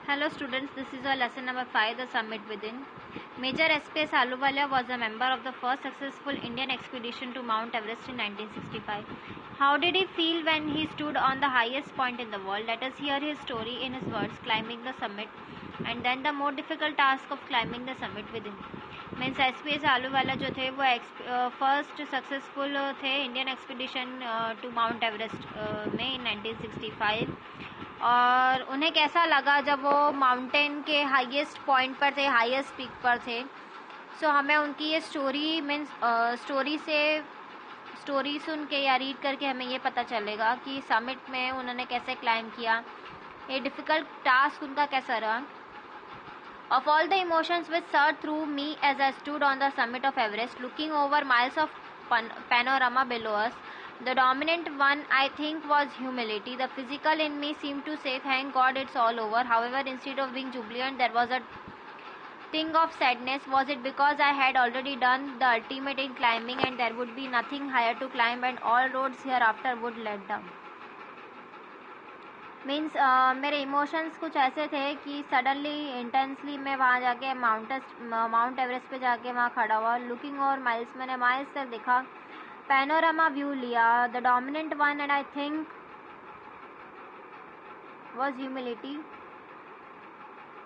Hello students, this is our lesson number 5, the summit within. Major SPS Ahluwalia was a member of the first successful Indian expedition to Mount Everest in 1965. How did he feel when he stood on the highest point in the world? Let us hear his story in his words, climbing the summit, and then the more difficult task of climbing the summit within. Means SPS Ahluwalia जो थे वो first successful थे Indian expedition to Mount Everest में in 1965 और उन्हें कैसा लगा जब वो माउंटेन के हाईएस्ट पॉइंट पर थे, हाईएस्ट पीक पर थे. सो हमें उनकी ये स्टोरी मीन्स स्टोरी सुन के या रीड करके हमें ये पता चलेगा कि समिट में उन्होंने कैसे क्लाइम किया, ये डिफ़िकल्ट टास्क उनका कैसा रहा. Of all the emotions which surged through me as I stood on the summit of Everest, looking over miles of panorama below us, the dominant one I think was humility. The physical in me seemed to say, thank God it's all over. However, instead of being jubilant, there was a thing of sadness. Was it because I had already done the ultimate in climbing and there would be nothing higher to climb and all roads hereafter would lead down? Means मेरे emotions कुछ ऐसे थे कि suddenly intensely मैं वहाँ जाके mount Everest पे जाके वहाँ खड़ा हुआ, लुकिंग ओवर माइल्स, मैंने माइल्स तक देखा, पैनोरामा व्यू लिया. The dominant one and I think was humility.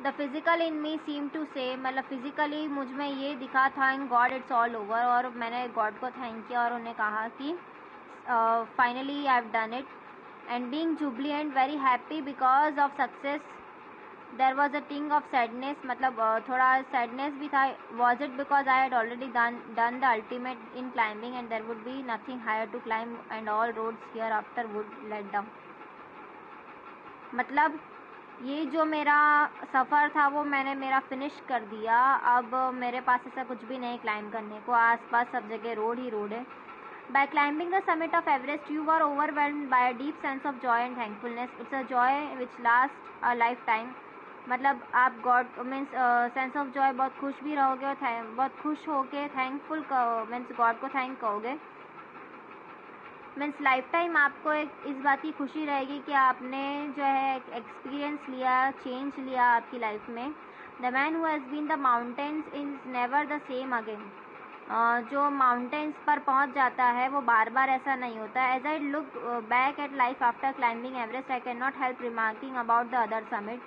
The physical in me seem to say, मतलब फिजिकली मुझ में ये दिखा thank God it's all over, और मैंने गॉड को थैंक किया और उन्हें कहा कि finally I have done it. And being jubilant, very happy because of success. There was a ting of sadness, मतलब थोड़ा sadness भी था. Was it because I had already done the ultimate in climbing and there would be nothing higher to climb and all roads hereafter would lead down. मतलब ये जो मेरा सफ़र था वो मैंने मेरा फिनिश कर दिया. अब मेरे पास ऐसा कुछ भी नहीं क्लाइम करने को, आसपास सब जगह रोड ही रोड है. By climbing the summit of Everest, you were overwhelmed by a deep sense of joy and thankfulness. It's a joy which lasts a lifetime. मतलब आप God means sense of Joy, बहुत खुश भी रहोगे और बहुत खुश होके थैंकफुल मीन्स गॉड को थैंक कहोगे. मीन्स लाइफ टाइम आपको एक इस बात की खुशी रहेगी कि आपने जो है एक्सपीरियंस लिया, चेंज लिया आपकी लाइफ में. The man who has been the mountains is never the same again. जो माउंटेन्स पर पहुंच जाता है वो बार बार ऐसा नहीं होता. As I look back at life after climbing Everest, I can not help remarking about the other summit.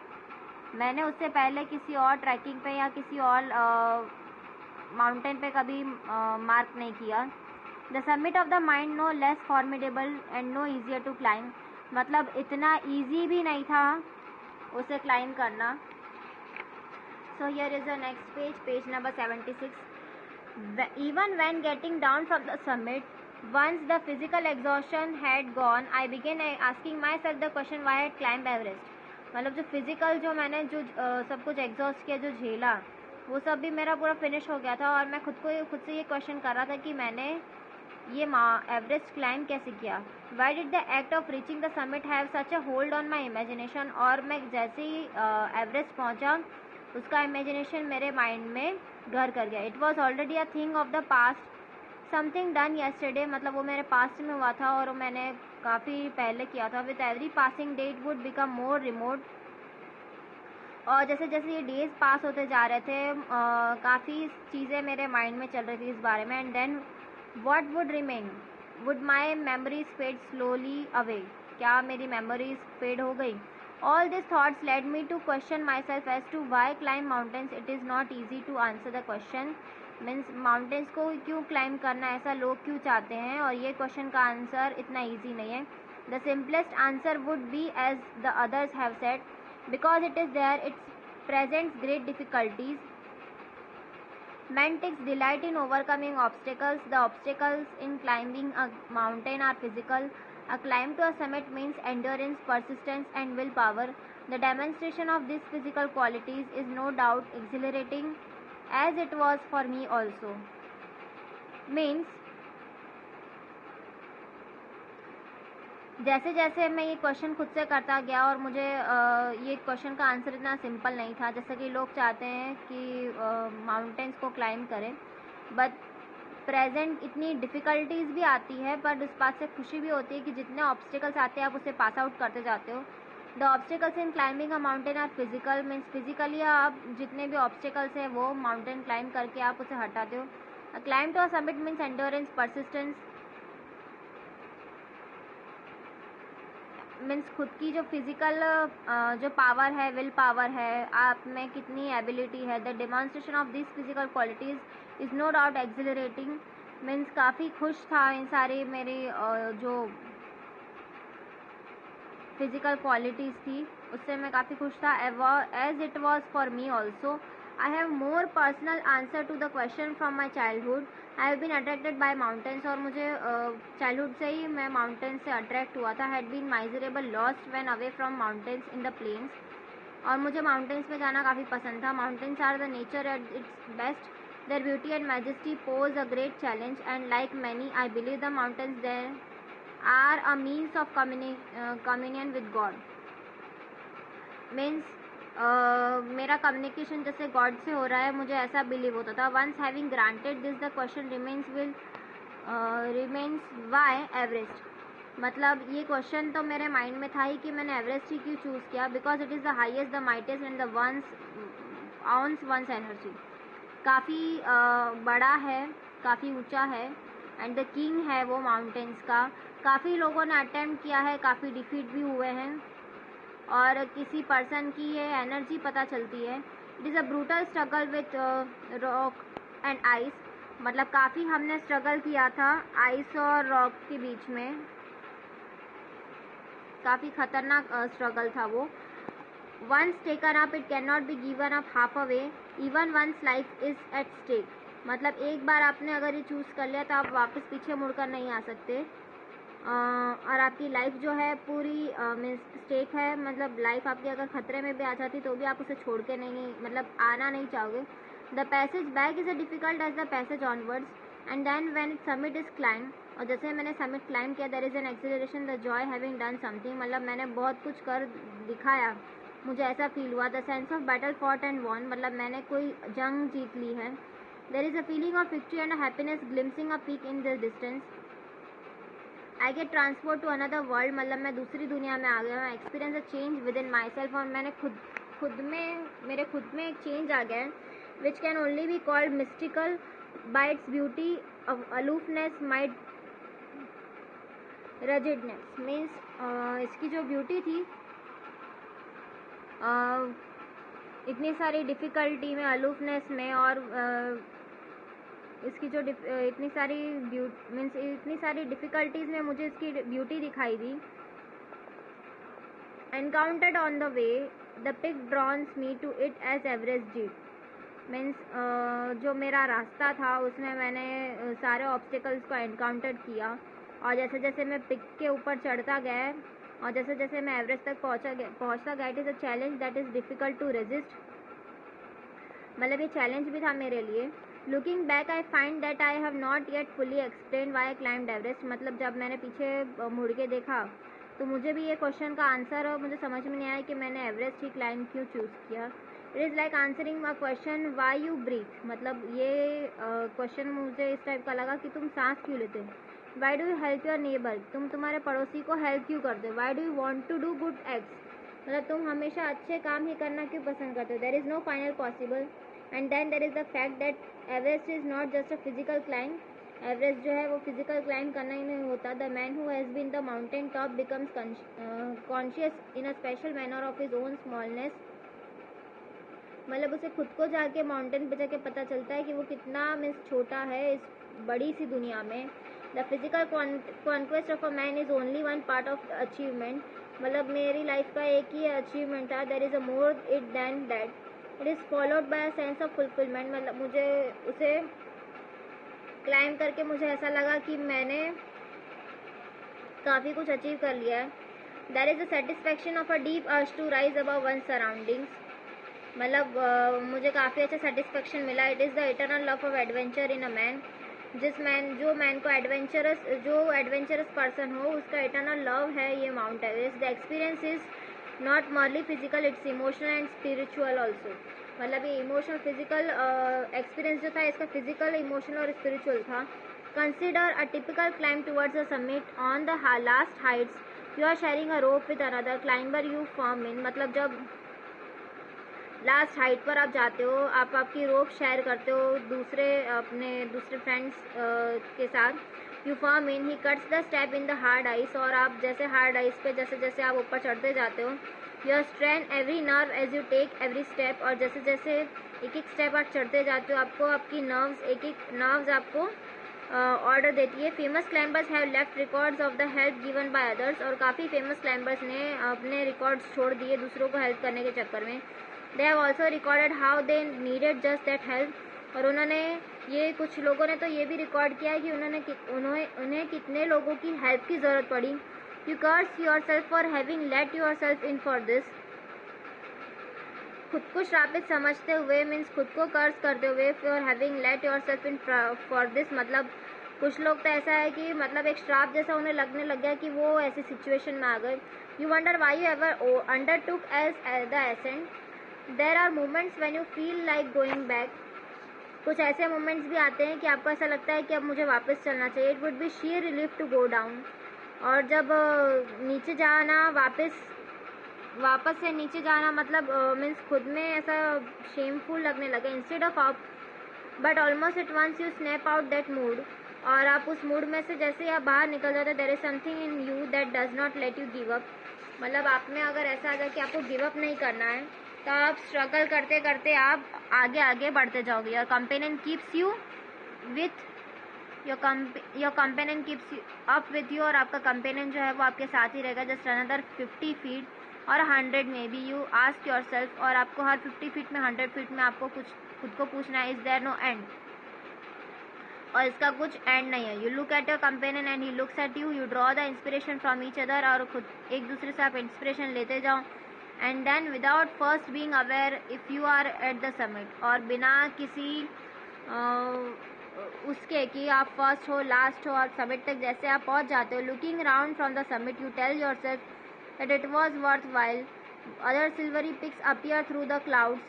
मैंने उससे पहले किसी और ट्रैकिंग पे या किसी और माउंटेन पे कभी मार्क नहीं किया. The summit of the mind no less formidable and no easier to climb. मतलब इतना ईजी भी नहीं था उसे क्लाइंब करना. So here is the next page number 76. Even when getting down from the summit, once the physical exhaustion had gone, I began asking myself the question, why I had climbed Everest. मतलब जो physical जो मैंने जो सब कुछ exhaust किया, जो झेला, वो सब भी मेरा पूरा फिनिश हो गया था और मैं खुद से ये क्वेश्चन कर रहा था कि मैंने ये एवरेस्ट क्लाइंब कैसे किया. Why did the act of reaching the summit have such a hold on my imagination. और मैं जैसे ही एवरेस्ट पहुंचा, उसका इमेजिनेशन मेरे माइंड में घर कर गया. It was already a thing of the past, something done yesterday. मतलब वो मेरे पास्ट में हुआ था और मैंने काफ़ी पहले किया था. With every passing day it would become more remote. और जैसे जैसे ये डेज पास होते जा रहे थे, काफ़ी चीज़ें मेरे माइंड में चल रही थी इस बारे में. And then what would remain, would my memories fade slowly away. क्या मेरी मेमोरीज फेड हो गई. All these thoughts led me to question myself as to why climb mountains. It is not easy to answer the question. Means mountains को क्यों climb करना ऐसा लोग क्यों चाहते हैं, और ये क्वेश्चन का आंसर इतना ईजी नहीं है. The simplest answer would be as the others have said, because it is there its presents great difficulties. Man takes delight in overcoming obstacles. The obstacles in climbing a mountain are physical. A climb to a summit means endurance, persistence and willpower. The demonstration of these physical qualities is no doubt exhilarating, as it was for me also. Means जैसे जैसे मैं ये question खुद से करता गया और मुझे ये क्वेश्चन का आंसर इतना सिंपल नहीं था. जैसे कि लोग चाहते हैं कि माउंटेन्स को क्लाइंब करें, बट प्रेजेंट इतनी डिफ़िकल्टीज़ भी आती है, पर इस बात से खुशी भी होती है कि जितने ऑब्स्टिकल्स आते हैं आप उसे पास आउट करते जाते हो. The obstacles in climbing a mountain are physical, means physically आप जितने भी ऑब्स्टिकल्स हैं वो माउंटेन क्लाइंब करके आप उसे हटाते हो. Climb to a summit means endurance, persistence, means खुद की जो फिजिकल जो पावर है, विल पावर है, आप में कितनी एबिलिटी है. The demonstration of this physical qualities is no doubt accelerating, means काफ़ी खुश था इन सारी मेरी जो फिजिकल क्वालिटीज़ थी उससे मैं काफ़ी खुश था. As it was for me also. I have more personal answer to the question from my childhood. I have been attracted by mountains, और मुझे चाइल्डहुड से ही मैं माउंटेन से अट्रैक्ट हुआ था. Had been miserable lost when away from mountains in the plains, और मुझे mountains में जाना काफ़ी पसंद था. Mountains are the nature at its best. Their beauty and majesty pose a great challenge, and like many I believe the mountains there are a means of communion with God. Means मेरा communication जैसे God से हो रहा है, मुझे ऐसा believe होता था. Once having granted this the question remains why Everest. मतलब ये क्वेश्चन तो मेरे माइंड में था ही कि मैंने एवरेस्ट ही क्यों चूज़ किया. Because it is the highest, the mightiest and the ones energy. काफ़ी बड़ा है, काफ़ी ऊंचा है, एंड द किंग है वो माउंटेन्स का. काफ़ी लोगों ने अटेम्प्ट किया है, काफ़ी डिफीट भी हुए हैं, और किसी पर्सन की ये एनर्जी पता चलती है. It is a brutal struggle with rock and ice. मतलब काफ़ी हमने स्ट्रगल किया था आइस और रॉक के बीच में. काफ़ी खतरनाक स्ट्रगल था वो. Once taken up it can not be given up half a way, even once life is at stake. मतलब एक बार आपने अगर ये चूज़ कर लिया तो आप वापस पीछे मुड़कर नहीं आ सकते. और आपकी लाइफ जो है पूरी मीन्स स्टेक है. मतलब लाइफ आपकी अगर खतरे में भी आ जाती तो भी आप उसे छोड़ के नहीं, मतलब आना नहीं चाहोगे. The passage back is a difficult as the passage onwards, and then when summit is climb. और जैसे मैंने समिट क्लाइंब किया, there is an acceleration, the joy having done something. मतलब मैंने बहुत कुछ कर दिखाया, मुझे ऐसा फील हुआ. The sense of battle fought and won, मतलब मैंने कोई जंग जीत ली है. There is a feeling of victory and a happiness glimpsing a peak in the distance. I get transport to another world, मतलब मैं दूसरी दुनिया में आ गया हूँ. Experience a change within myself, और मैंने मेरे खुद में एक चेंज आ गया है. Which can only be called mystical by its beauty of aloofness might rigidness. Means इसकी जो ब्यूटी थी, इतनी सारी डिफ़िकल्टी में, अलोफनेस में, और इसकी जो इतनी सारी डिफ़िकल्टीज़ में मुझे इसकी ब्यूटी दिखाई दी. Encountered on the way the peak draws me to it as Everest jeep. Means जो मेरा रास्ता था उसमें मैंने सारे ऑब्स्टिकल्स को एनकाउंटर किया, और जैसे जैसे मैं पिक के ऊपर चढ़ता गया और जैसे जैसे मैं एवरेस्ट तक पहुंचता गया, it is a challenge that is difficult to resist. मतलब ये चैलेंज भी था मेरे लिए. Looking back I find that I have not yet fully explain why I climbed Everest. मतलब जब मैंने पीछे मुड़ के देखा तो मुझे भी ये क्वेश्चन का आंसर मुझे समझ में नहीं आया कि मैंने एवरेस्ट ही क्लाइंब क्यों चूज़ किया. It is like answering a question why you breathe. मतलब ये क्वेश्चन मुझे इस टाइप का लगा कि तुम सांस क्यों लेते हो. Why do you help your neighbour. तुम तुम्हारे पड़ोसी को हेल्प क्यों करते हो. Why do you want to do good acts. मतलब तुम हमेशा अच्छे काम ही करना क्यों पसंद करते हो. There is no final possible. And then there is the fact that Everest is not just a physical climb. Everest जो है वो फिजिकल क्लाइंब करना ही नहीं होता. The man who has been the mountain top becomes conscious in a special manner of his own smallness. मतलब उसे खुद को जाके माउंटेन पे जाके पता चलता है कि वो कितना मीन्स छोटा है इस बड़ी सी दुनिया में. The physical conquest of a man is only one part of achievement. मतलब मेरी लाइफ का एक ही अचीवमेंट था. There is a more it than that. It is followed by a sense of fulfilment. मतलब मुझे उसे क्लाइंब करके मुझे ऐसा लगा कि मैंने काफ़ी कुछ अचीव कर लिया है. There is a satisfaction of a deep urge to rise above one surroundings. मतलब मुझे काफ़ी अच्छा सेटिस्फैक्शन मिला. It is the eternal love of adventure in a man. जो मैन को एडवेंचरस पर्सन हो उसका इटर्नल लव है ये mount Everest. The experience is not merely physical, it's emotional and spiritual also. मतलब ये इमोशनल फिजिकल एक्सपीरियंस जो था इसका फिजिकल, इमोशनल और स्पिरिचुअल था. Consider a typical climb towards the summit on the last heights you are sharing a rope with another climber you form in, मतलब जब last height पर आप जाते हो, आप आपकी रोप शेयर करते हो दूसरे फ्रेंड्स के साथ। You form in, he cuts the step in the hard ice, और आप जैसे हार्ड आइस पे जैसे जैसे आप ऊपर चढ़ते जाते हो, you strain every nerve as you take every step, और जैसे जैसे एक एक स्टेप आप चढ़ते जाते हो, आपको आपकी एक एक नर्व्स आपको ऑर्डर देती है। Famous climbers have left records of the help given by others, और काफ़ी फेमस क्लाइंबर्स ने अपने रिकॉर्ड्स छोड़ दिए दूसरों को हेल्प करने के चक्कर में। They have also recorded how they needed just that help, और उन्होंने ये कुछ लोगों ने तो ये भी रिकॉर्ड किया है कि उन्हें कितने लोगों की हेल्प की ज़रूरत पड़ी। You curse yourself for having let yourself in for this, खुद को श्रापित समझते हुए मीन्स खुद को कर्ज करते हुए, for having let yourself in for this, मतलब कुछ लोग तो ऐसा है कि मतलब एक श्राप जैसा उन्हें लगने लग गया कि वो ऐसी सिचुएशन में आ गए। You wonder why you ever undertook as the ascent, there are moments when you feel like going back, कुछ ऐसे मोमेंट्स भी आते हैं कि आपको ऐसा लगता है कि अब मुझे वापस चलना चाहिए। It would be sheer relief to go down, और जब नीचे जाना वापस से नीचे जाना मतलब मीन्स खुद में ऐसा शेमफुल लगने लगे। Instead of up but almost at once you snap out that mood, और आप उस मूड में से जैसे आप बाहर निकल जाते, there is something in you that does not let you give up, मतलब आप में अगर ऐसा आ जाए कि आपको गिव अप नहीं करना है, तो आप स्ट्रगल करते करते आप आगे आगे बढ़ते जाओगे। Your companion keeps you with your companion keeps up with you, और आपका कंपेनियन जो है वो आपके साथ ही रहेगा। जस्ट अनदर 50 फीट और 100 में बी, यू आस्क योर सेल्फ, और आपको हर 50 फीट में 100 फीट में आपको कुछ खुद को पूछना है, इज देयर नो एंड, और इसका कुछ एंड नहीं है। You look at your companion and he looks at you, you draw the inspiration from each other, और खुद एक दूसरे से आप इंस्पिरेशन लेते जाओ। And then without first being aware if you are at the summit, और बिना किसी उसके कि आप फर्स्ट हो लास्ट हो, और समिट तक जैसे आप पहुंच जाते हो, looking around from the summit you tell yourself that it was worthwhile. Other silvery peaks appear through the clouds.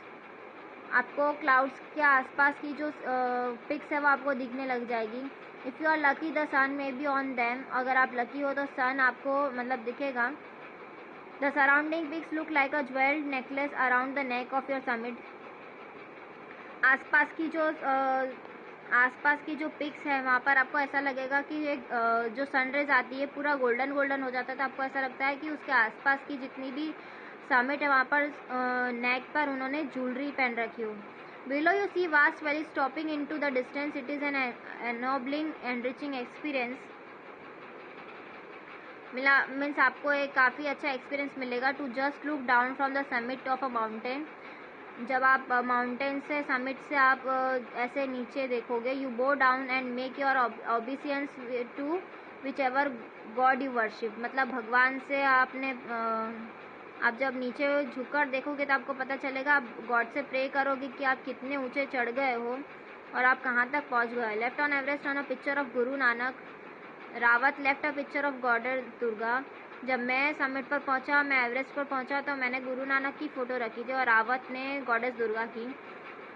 आपको क्लाउड्स के आसपास की जो पिक्स है वो आपको दिखने लग जाएगी। If you are lucky the sun may be on them, अगर आप लकी हो तो सन आपको मतलब दिखेगा। The surrounding peaks look like a jewelled necklace around the neck of your summit, आसपास की जो पिक्स है वहाँ पर आपको ऐसा लगेगा कि एक जो सनराइज आती है पूरा गोल्डन गोल्डन हो जाता है, तो आपको ऐसा लगता है कि उसके आसपास की जितनी भी समिट है वहाँ पर नेक पर उन्होंने ज्वेलरी पहन रखी हो। Below you see vast valley stopping in to the distance, it is an ennobling enriching experience, means आपको एक काफ़ी अच्छा एक्सपीरियंस मिलेगा। To just look down from the summit of a mountain, जब आप माउंटेन से समिट से आप ऐसे नीचे देखोगे, you bow down and make your obeisance to whichever god you worship, मतलब भगवान से आपने आप जब नीचे झुककर देखोगे तो आपको पता चलेगा, आप गॉड से प्रे करोगे कि आप कितने ऊंचे चढ़ गए हो और आप कहाँ तक पहुँच गए। Left on Everest on a picture of Guru Nanak, Rawat left a picture of goddess Durga, जब मैं समिट पर पहुंचा, मैं एवरेस्ट पर पहुंचा तो मैंने गुरु नानक की फ़ोटो रखी थी और रावत ने गॉडेस दुर्गा की।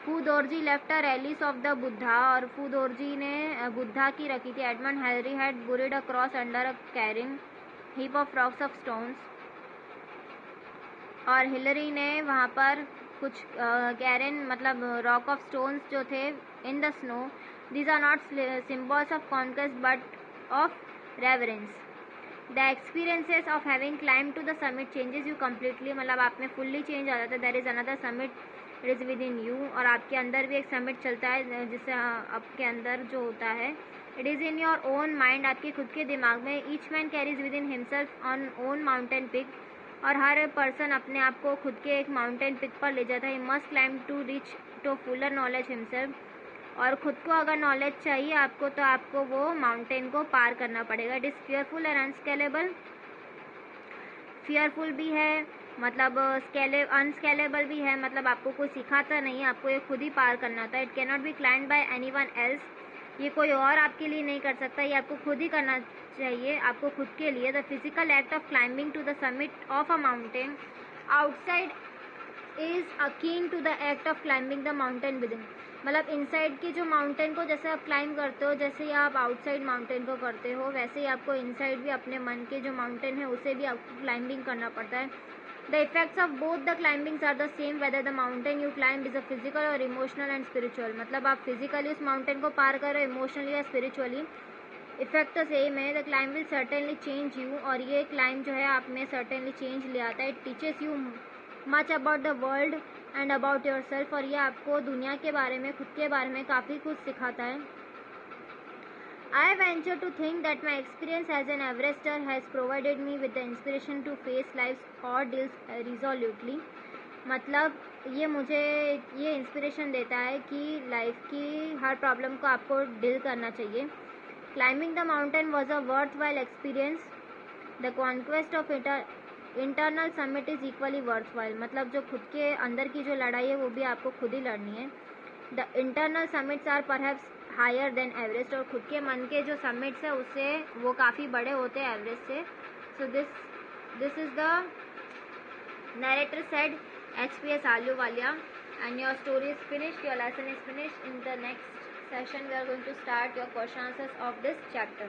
Phu Dorji left a relics of the Buddha, और फू दोरजी ने बुद्धा की रखी थी। Edmund Hillary had buried a cross under a caring heap of rocks of stones, और हिलरी ने वहाँ पर कुछ कैरन मतलब रॉक ऑफ स्टोन्स जो थे in the snow, these are not symbols of conquest but of reverence. The experiences of having climb to the summit changes you completely, मतलब आप में फुल्ली चेंज आ जाता है। There is another summit it is within you, और आपके अंदर भी एक समिट चलता है जिससे आपके अंदर जो होता है it is in your own mind, आपके खुद के दिमाग में। Each man carries within himself on own mountain peak, और हर पर्सन अपने आप को खुद के एक माउंटेन पिक पर ले जाता है। He must climb to reach to fuller knowledge himself, और खुद को अगर नॉलेज चाहिए आपको तो आपको वो माउंटेन को पार करना पड़ेगा। It is fearful and unscalable, fearful भी है मतलब अनस्केलेबल भी है, मतलब आपको कोई सिखाता नहीं है, आपको ये खुद ही पार करना होता है। It can not B climbed bye anyone else, ये कोई और आपके लिए नहीं कर सकता, ये आपको खुद ही करना चाहिए, आपको खुद के लिए। The physical act of climbing to the summit of a mountain outside is akin to the act of climbing the mountain within, मतलब इनसाइड की जो माउंटेन को जैसे आप क्लाइंब करते हो, जैसे ही आप आउटसाइड माउंटेन को करते हो, वैसे ही आपको इनसाइड भी अपने मन के जो माउंटेन है उसे भी आपको क्लाइंबिंग करना पड़ता है. The effects of both the climbings are the same whether the mountain you climb is a physical or emotional and spiritual. मतलब आप फिजिकली उस माउंटेन को पार करो, इमोशनली या स्पिरिचुअली, इफेक्ट तो सेम है. The climb will certainly change you. और ये क्लाइंब जो है आप में सर्टेनली चेंज ले आता है. It teaches you much about the world and about your self. और ये आपको दुनिया के बारे में, खुद के बारे में काफ़ी कुछ सिखाता है. I venture to think that my experience as an Everester has provided me with the inspiration to face life's ordeals resolutely. मतलब ये मुझे ये इंस्पिरेशन देता है कि लाइफ की हर प्रॉब्लम को आपको डील करना चाहिए. Climbing the mountain was a worth while experience. The conquest of internal summit is equally worth while. मतलब जो खुद के अंदर की जो लड़ाई है वो भी आपको खुद ही लड़नी है. The internal summits are perhaps higher than Everest. और खुद के मन के जो समिट्स है उससे वो काफ़ी बड़े होते हैं एवरेस्ट से. So this is the narrator said HPS Ahluwalia. And your story is finished, your lesson is finished. In the next session we are going to start your question answers of this chapter.